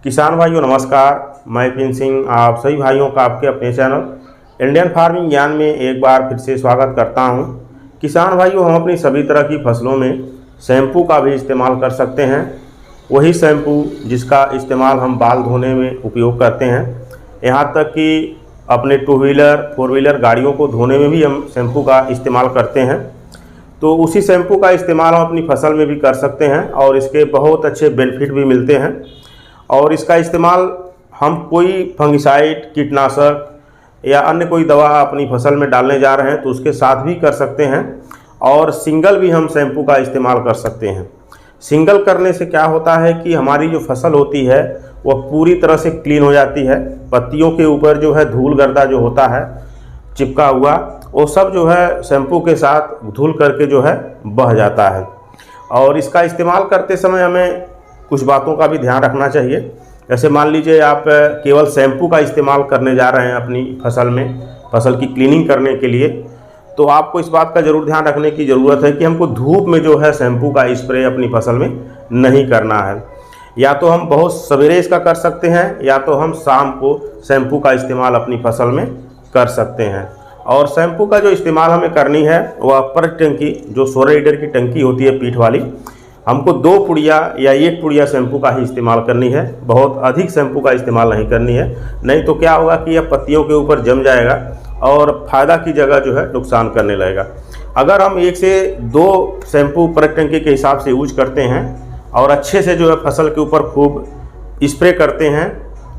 किसान भाइयों नमस्कार, मैं पिन सिंह आप सभी भाइयों का आपके अपने चैनल इंडियन फार्मिंग ज्ञान में एक बार फिर से स्वागत करता हूं। किसान भाइयों, हम अपनी सभी तरह की फसलों में शैम्पू का भी इस्तेमाल कर सकते हैं। वही शैम्पू जिसका इस्तेमाल हम बाल धोने में उपयोग करते हैं, यहाँ तक कि अपने 2 व्हीलर 4 व्हीलर गाड़ियों को धोने में भी हम शैम्पू का इस्तेमाल करते हैं। तो उसी शैम्पू का इस्तेमाल हम अपनी फसल में भी कर सकते हैं और इसके बहुत अच्छे बेनिफिट भी मिलते हैं। और इसका इस्तेमाल हम कोई फंगिसाइड, कीटनाशक या अन्य कोई दवा अपनी फसल में डालने जा रहे हैं तो उसके साथ भी कर सकते हैं। और सिंगल भी हम शैम्पू का इस्तेमाल कर सकते हैं। सिंगल करने से क्या होता है कि हमारी जो फसल होती है वह पूरी तरह से क्लीन हो जाती है। पत्तियों के ऊपर जो है धूल गर्दा जो होता है चिपका हुआ, वो सब जो है शैम्पू के साथ धुल करके जो है बह जाता है। और इसका इस्तेमाल करते समय हमें कुछ बातों का भी ध्यान रखना चाहिए। जैसे मान लीजिए आप केवल शैम्पू का इस्तेमाल करने जा रहे हैं अपनी फसल में, फसल की क्लीनिंग करने के लिए, तो आपको इस बात का ज़रूर ध्यान रखने की ज़रूरत है कि हमको धूप में जो है शैम्पू का स्प्रे अपनी फसल में नहीं करना है। या तो हम बहुत सवेरे इसका कर सकते हैं या तो हम शाम को शैम्पू का इस्तेमाल अपनी फसल में कर सकते हैं। और शैम्पू का जो इस्तेमाल हमें करनी है वह पर टंकी, जो 16 लीटर की टंकी होती है पीठ वाली, हमको 2 पुड़िया या 1 पुड़िया शैम्पू का ही इस्तेमाल करनी है। बहुत अधिक शैम्पू का इस्तेमाल नहीं करनी है, नहीं तो क्या होगा कि यह पत्तियों के ऊपर जम जाएगा और फ़ायदा की जगह जो है नुकसान करने लगेगा। अगर हम 1 से 2 शैम्पू पर टंकी के हिसाब से यूज करते हैं और अच्छे से जो है फसल के ऊपर खूब स्प्रे करते हैं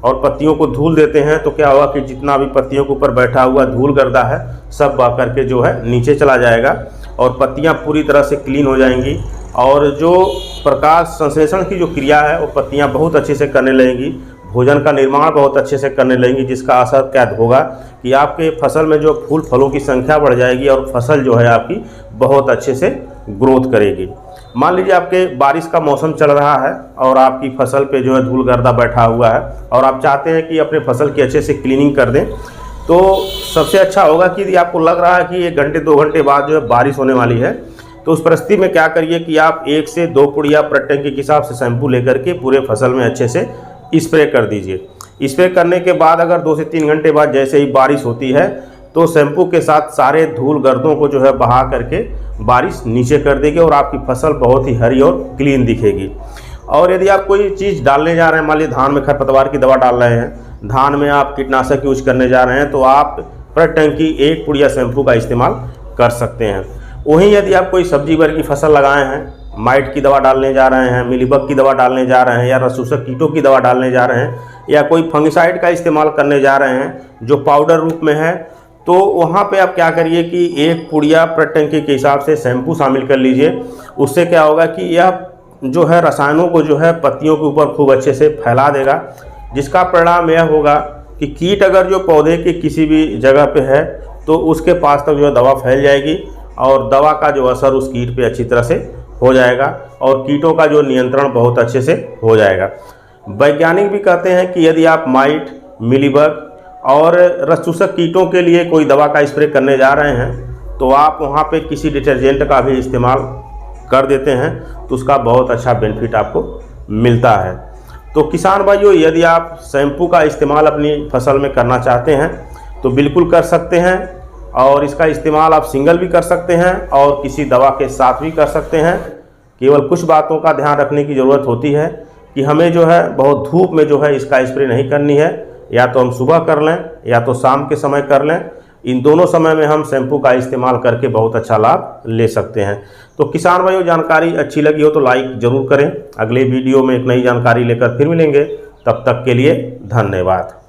और पत्तियों को धूल देते हैं, तो क्या होगा कि जितना भी पत्तियों के ऊपर बैठा हुआ धूल गर्दा है सब बह करके जो है नीचे चला जाएगा और पत्तियां पूरी तरह से क्लीन हो जाएंगी। और जो प्रकाश संश्लेषण की जो क्रिया है वो पत्तियां बहुत अच्छे से करने लगेंगी, भोजन का निर्माण बहुत अच्छे से करने लगेंगी, जिसका असर क्या होगा कि आपके फसल में जो फूल फलों की संख्या बढ़ जाएगी और फसल जो है आपकी बहुत अच्छे से ग्रोथ करेगी। मान लीजिए आपके बारिश का मौसम चल रहा है और आपकी फसल पे जो है धूल गर्दा बैठा हुआ है और आप चाहते हैं कि अपने फसल की अच्छे से क्लीनिंग कर दें, तो सबसे अच्छा होगा कि यदि आपको लग रहा है कि 1 घंटे 2 घंटे बाद जो है बारिश होने वाली है, तो उस परिस्थिति में क्या करिए कि आप 1 से 2 पुड़िया प्रति टंकी के हिसाब से शैम्पू लेकर के पूरे फसल में अच्छे से स्प्रे कर दीजिए। स्प्रे करने के बाद अगर 2 से 3 घंटे बाद जैसे ही बारिश होती है तो शैम्पू के साथ सारे धूल गर्दों को जो है बहा करके बारिश नीचे कर देगी और आपकी फसल बहुत ही हरी और क्लीन दिखेगी। और यदि आप कोई चीज़ डालने जा रहे हैं, मान लीजिए धान में खरपतवार की दवा डाल रहे हैं, धान में आप कीटनाशक यूज करने जा रहे हैं, तो आप प्रति टंकी 1 पुड़िया शैम्पू का इस्तेमाल कर सकते हैं। वहीं यदि आप कोई सब्जी भर की फसल लगाए हैं, माइट की दवा डालने जा रहे हैं, मिलीबग की दवा डालने जा रहे हैं या रसूसक कीटों की दवा डालने जा रहे हैं या कोई फंगिसाइड का इस्तेमाल करने जा रहे हैं जो पाउडर रूप में है, तो वहाँ पे आप क्या करिए कि 1 पुड़िया प्रति टंकी के हिसाब से शैम्पू शामिल कर लीजिए। उससे क्या होगा कि यह जो है रसायनों को जो है पत्तियों के ऊपर खूब अच्छे से फैला देगा, जिसका परिणाम यह होगा कि कीट अगर जो पौधे के किसी भी जगह पे है तो उसके पास तक जो है दवा फैल जाएगी और दवा का जो असर उस कीट पे अच्छी तरह से हो जाएगा और कीटों का जो नियंत्रण बहुत अच्छे से हो जाएगा। वैज्ञानिक भी कहते हैं कि यदि आप माइट, मिलीबग और रसूसक कीटों के लिए कोई दवा का स्प्रे करने जा रहे हैं तो आप वहाँ पे किसी डिटर्जेंट का भी इस्तेमाल कर देते हैं तो उसका बहुत अच्छा बेनिफिट आपको मिलता है। तो किसान भाइयों, यदि आप शैम्पू का इस्तेमाल अपनी फसल में करना चाहते हैं तो बिल्कुल कर सकते हैं और इसका इस्तेमाल आप सिंगल भी कर सकते हैं और किसी दवा के साथ भी कर सकते हैं। केवल कुछ बातों का ध्यान रखने की ज़रूरत होती है कि हमें जो है बहुत धूप में जो है इसका स्प्रे नहीं करनी है, या तो हम सुबह कर लें या तो शाम के समय कर लें। इन दोनों समय में हम शैम्पू का इस्तेमाल करके बहुत अच्छा लाभ ले सकते हैं। तो किसान भाइयों, जानकारी अच्छी लगी हो तो लाइक ज़रूर करें। अगले वीडियो में एक नई जानकारी लेकर फिर मिलेंगे, तब तक के लिए धन्यवाद।